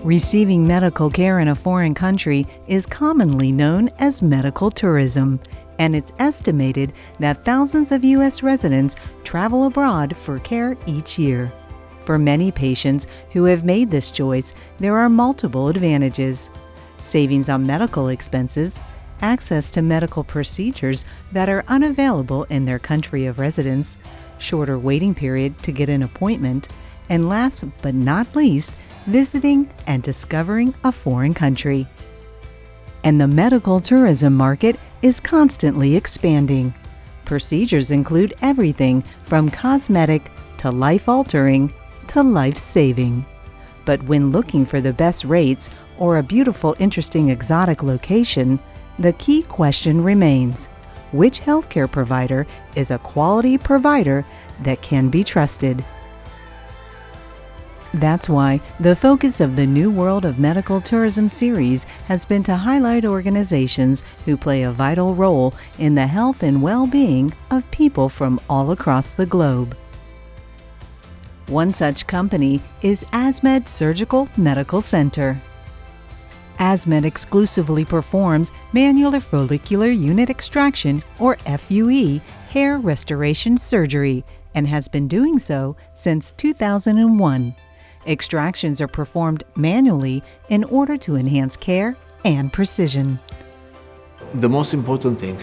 Receiving medical care in a foreign country is commonly known as medical tourism, and it's estimated that thousands of U.S. residents travel abroad for care each year. For many patients who have made this choice, there are multiple advantages: savings on medical expenses, access to medical procedures that are unavailable in their country of residence, shorter waiting period to get an appointment, and last but not least, visiting and discovering a foreign country. And the medical tourism market is constantly expanding. Procedures include everything from cosmetic to life-altering to life-saving. But when looking for the best rates or a beautiful, interesting, exotic location, the key question remains: which healthcare provider is a quality provider that can be trusted? That's why the focus of the New World of Medical Tourism series has been to highlight organizations who play a vital role in the health and well-being of people from all across the globe. One such company is ASMED Surgical Medical Center. ASMED exclusively performs manular follicular unit extraction, or FUE, hair restoration surgery, and has been doing so since 2001. Extractions are performed manually in order to enhance care and precision. The most important thing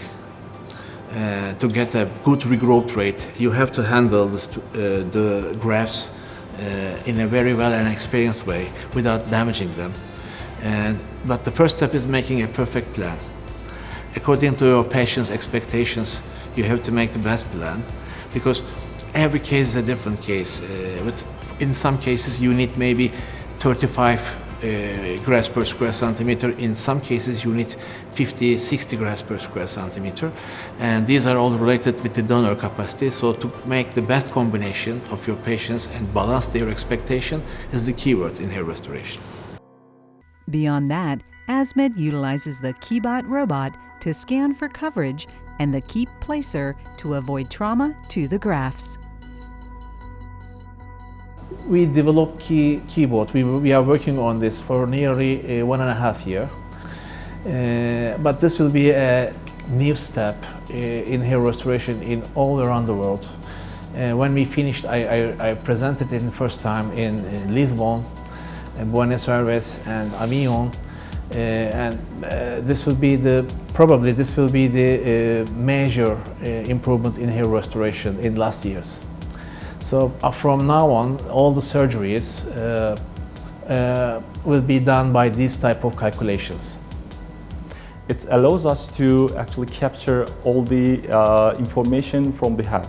to get a good regrowth rate, you have to handle the grafts in a very well and experienced way without damaging them. But the first step is making a perfect plan. According to your patient's expectations, you have to make the best plan, because every case is a different case. In some cases you need maybe 35 grafts per square centimeter. In some cases you need 50, 60 grafts per square centimeter. And these are all related with the donor capacity. So to make the best combination of your patients and balance their expectation is the keyword in hair restoration. Beyond that, ASMED utilizes the KeyBot robot to scan for coverage and the Keep Placer to avoid trauma to the grafts. We developed KeyBot. We are working on this for nearly 1.5 years. But this will be a new step in hair restoration in all around the world. When we finished, I presented it the first time in Lisbon, Buenos Aires, and Avignon, and this will be the major improvement in hair restoration in last years. So from now on, all the surgeries will be done by these type of calculations. It allows us to actually capture all the information from the head.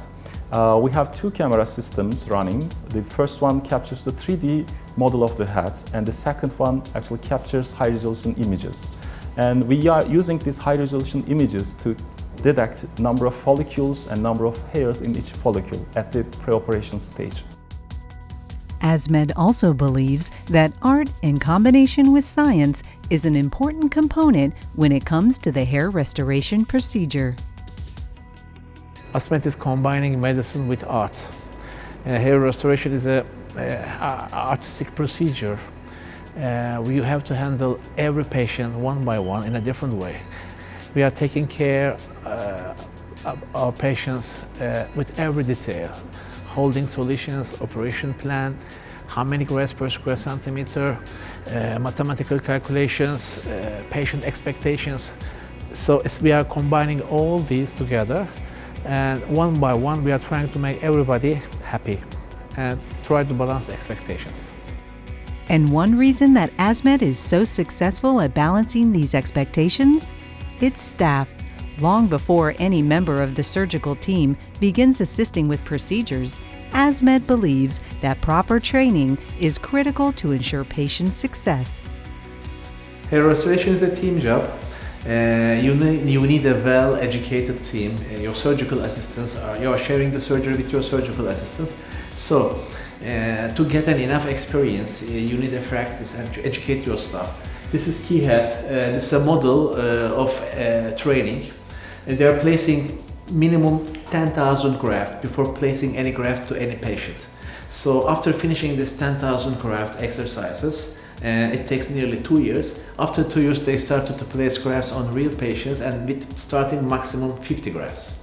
We have two camera systems running. The first one captures the 3D model of the head, and the second one actually captures high-resolution images. And we are using these high-resolution images to detect number of follicles and number of hairs in each follicle at the pre-operation stage. ASMED also believes that art in combination with science is an important component when it comes to the hair restoration procedure. ASMED is combining medicine with art. Hair restoration is an artistic procedure. You have to handle every patient one by one in a different way. We are taking care of our patients with every detail: holding solutions, operation plan, how many grafts per square centimeter, mathematical calculations, patient expectations. So we are combining all these together, and one by one we are trying to make everybody happy and try to balance expectations. And one reason that ASMED is so successful at balancing these expectations? Its staff. Long before any member of the surgical team begins assisting with procedures, ASMED believes that proper training is critical to ensure patient success. Hair restoration is a team job. You need a well-educated team. Your surgical assistants you are sharing the surgery with your surgical assistants. So, to get enough experience, you need a practice and to educate your staff. This is KeyHead. This is a model of training. They are placing minimum 10,000 grafts before placing any graft to any patient. So after finishing this 10,000 graft exercises, It takes nearly 2 years. After 2 years, they started to place grafts on real patients and with starting maximum 50 grafts.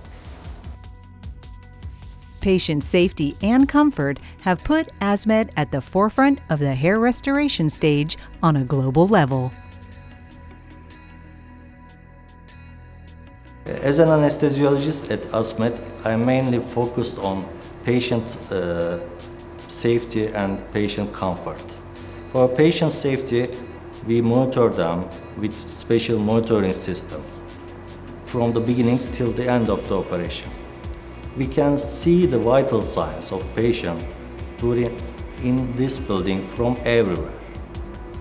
Patient safety and comfort have put ASMED at the forefront of the hair restoration stage on a global level. As an anesthesiologist at ASMED, I'm mainly focused on patient safety and patient comfort. For patient safety, we monitor them with special monitoring system from the beginning till the end of the operation. We can see the vital signs of patient in this building from everywhere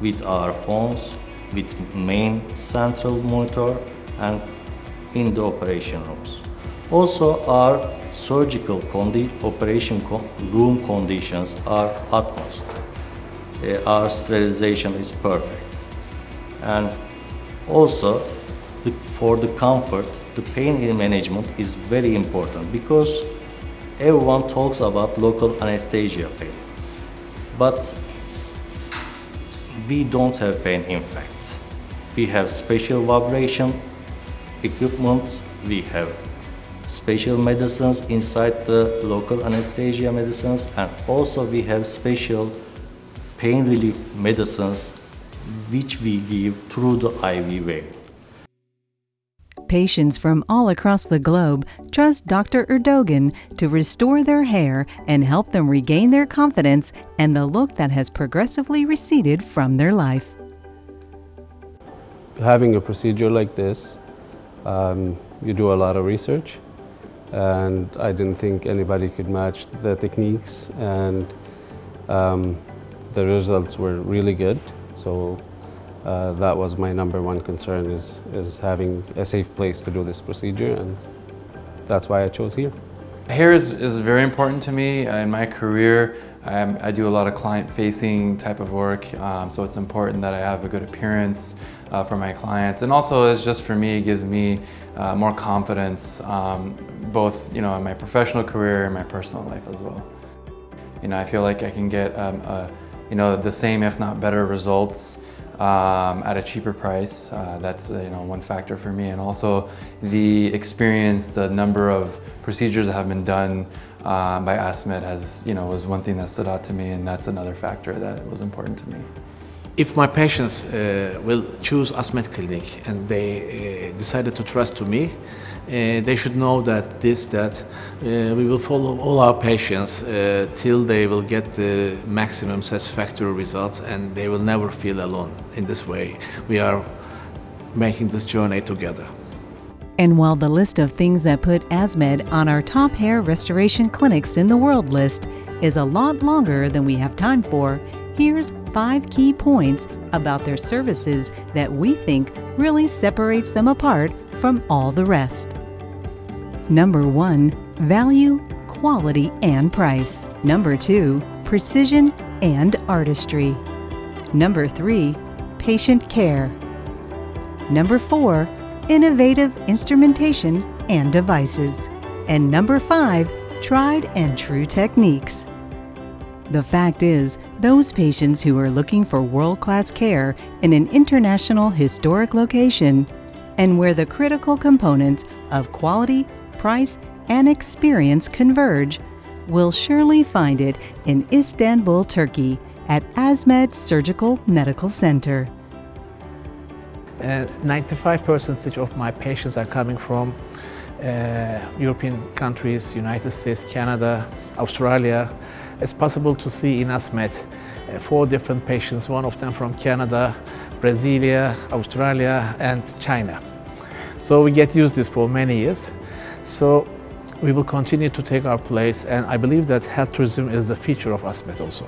with our phones, with main central monitor and in the operation rooms. Also, our surgical operation room conditions are utmost. Our sterilization is perfect. And also, for the comfort, the pain management is very important because everyone talks about local anesthesia pain. But we don't have pain in fact. We have special vibration equipment, we have special medicines inside the local anesthesia medicines, and also we have special pain relief medicines which we give through the IV vein. Patients from all across the globe trust Dr. Erdogan to restore their hair and help them regain their confidence and the look that has progressively receded from their life. Having a procedure like this, you do a lot of research, and I didn't think anybody could match the techniques, and the results were really good. So that was my number one concern, is having a safe place to do this procedure, and that's why I chose here. Hair is very important to me in my career. I do a lot of client-facing type of work, so it's important that I have a good appearance for my clients, and also it's just for me, it gives me more confidence, both in my professional career and my personal life as well. I feel like I can get the same, if not better, results at a cheaper price. That's one factor for me, and also the experience, the number of procedures that have been done by ASMED was one thing that stood out to me, and that's another factor that was important to me. If my patients will choose ASMED clinic and they decided to trust to me, they should know that we will follow all our patients till they will get the maximum satisfactory results, and they will never feel alone. In this way, we are making this journey together. And while the list of things that put ASMED on our top hair restoration clinics in the world list is a lot longer than we have time for, here's 5 key points about their services that we think really separates them apart from all the rest. Number 1, value, quality, and price. Number 2, precision and artistry. Number 3, patient care. Number 4, innovative instrumentation and devices. And number 5, tried and true techniques. The fact is, those patients who are looking for world-class care in an international historic location, and where the critical components of quality, price, and experience converge, will surely find it in Istanbul, Turkey, at ASMED Surgical Medical Center. 95% of my patients are coming from European countries, United States, Canada, Australia. It's possible to see in ASMED 4 different patients, one of them from Canada, Brasilia, Australia, and China. So we get used to this for many years. So we will continue to take our place, and I believe that health tourism is a feature of ASMED also.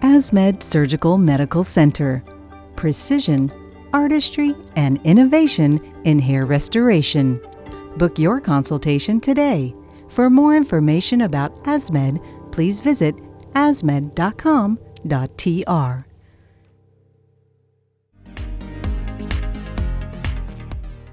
ASMED Surgical Medical Center. Precision, artistry, and innovation in hair restoration. Book your consultation today. For more information about ASMED, please visit asmed.com.tr.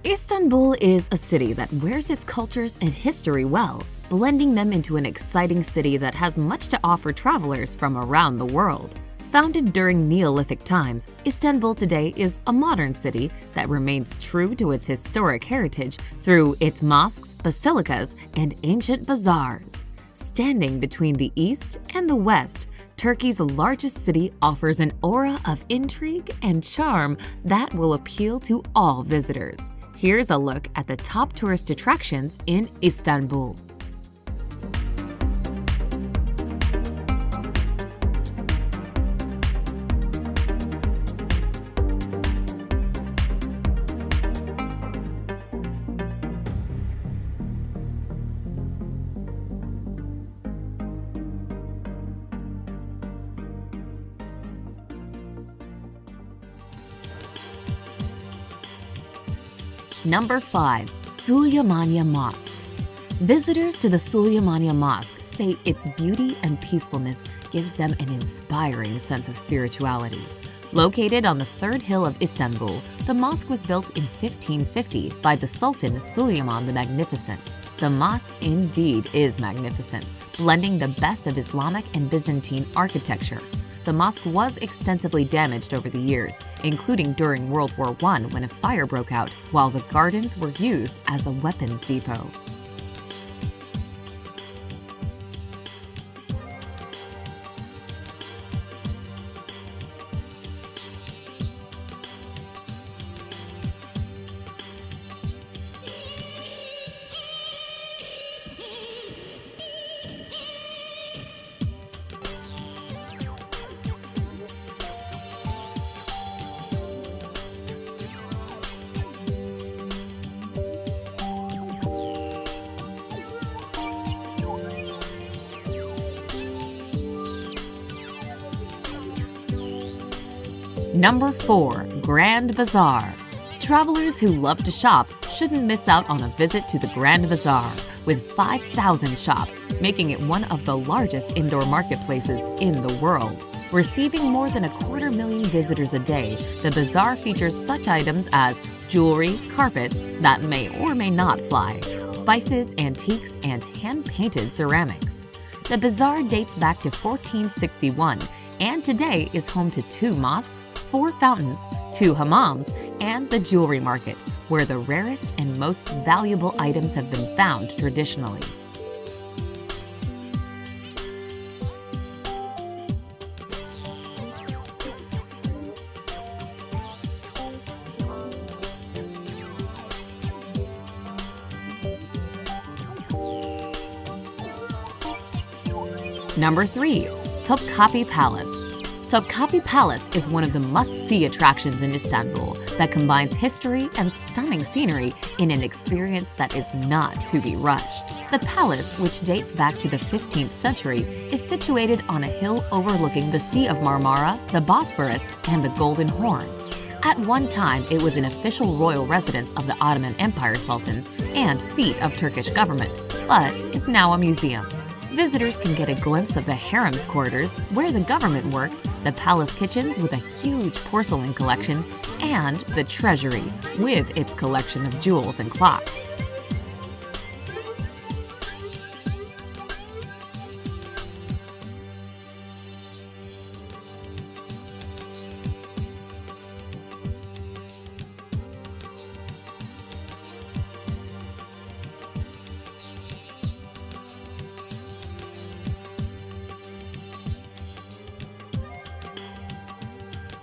Istanbul is a city that wears its cultures and history well, blending them into an exciting city that has much to offer travelers from around the world. Founded during Neolithic times, Istanbul today is a modern city that remains true to its historic heritage through its mosques, basilicas, and ancient bazaars. Standing between the east and the west, Turkey's largest city offers an aura of intrigue and charm that will appeal to all visitors. Here's a look at the top tourist attractions in Istanbul. Number 5. Süleymaniye Mosque. Visitors to the Süleymaniye Mosque say its beauty and peacefulness gives them an inspiring sense of spirituality. Located on the third hill of Istanbul, the mosque was built in 1550 by the Sultan Süleyman the Magnificent. The mosque indeed is magnificent, blending the best of Islamic and Byzantine architecture. The mosque was extensively damaged over the years, including during World War I when a fire broke out, while the gardens were used as a weapons depot. Number 4. Grand Bazaar. Travelers who love to shop shouldn't miss out on a visit to the Grand Bazaar, with 5,000 shops, making it one of the largest indoor marketplaces in the world. Receiving more than 250,000 visitors a day, the bazaar features such items as jewelry, carpets that may or may not fly, spices, antiques, and hand-painted ceramics. The bazaar dates back to 1461 and today is home to 2 mosques, 4 fountains, 2 hammams, and the jewelry market, where the rarest and most valuable items have been found traditionally. Number 3. Topkapi Palace. Topkapi Palace is one of the must-see attractions in Istanbul that combines history and stunning scenery in an experience that is not to be rushed. The palace, which dates back to the 15th century, is situated on a hill overlooking the Sea of Marmara, the Bosphorus, and the Golden Horn. At one time, it was an official royal residence of the Ottoman Empire sultans and seat of Turkish government, but is now a museum. Visitors can get a glimpse of the harem's quarters, where the government worked, the palace kitchens with a huge porcelain collection, and the treasury, with its collection of jewels and clocks.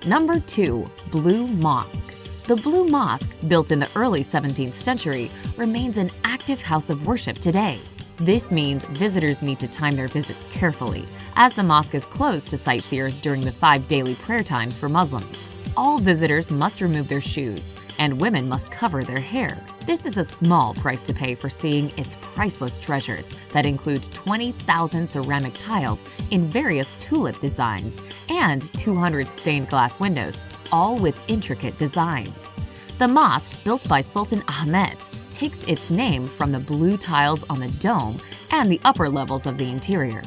Number 2. Blue Mosque. The Blue Mosque, built in the early 17th century, remains an active house of worship today. This means visitors need to time their visits carefully, as the mosque is closed to sightseers during the 5 daily prayer times for Muslims. All visitors must remove their shoes, and women must cover their hair. This is a small price to pay for seeing its priceless treasures that include 20,000 ceramic tiles in various tulip designs and 200 stained glass windows, all with intricate designs. The mosque, built by Sultan Ahmet, takes its name from the blue tiles on the dome and the upper levels of the interior.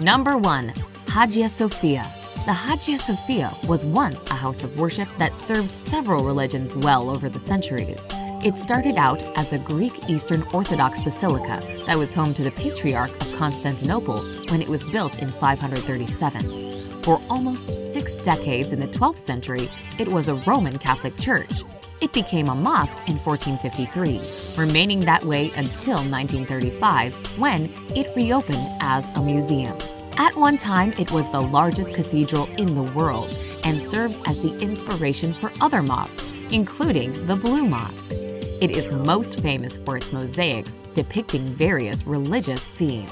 Number 1. Hagia Sophia. The Hagia Sophia was once a house of worship that served several religions well over the centuries. It started out as a Greek Eastern Orthodox basilica that was home to the Patriarch of Constantinople when it was built in 537. For almost 6 decades in the 12th century, it was a Roman Catholic church. It became a mosque in 1453, remaining that way until 1935, when it reopened as a museum. At one time, it was the largest cathedral in the world and served as the inspiration for other mosques, including the Blue Mosque. It is most famous for its mosaics depicting various religious scenes.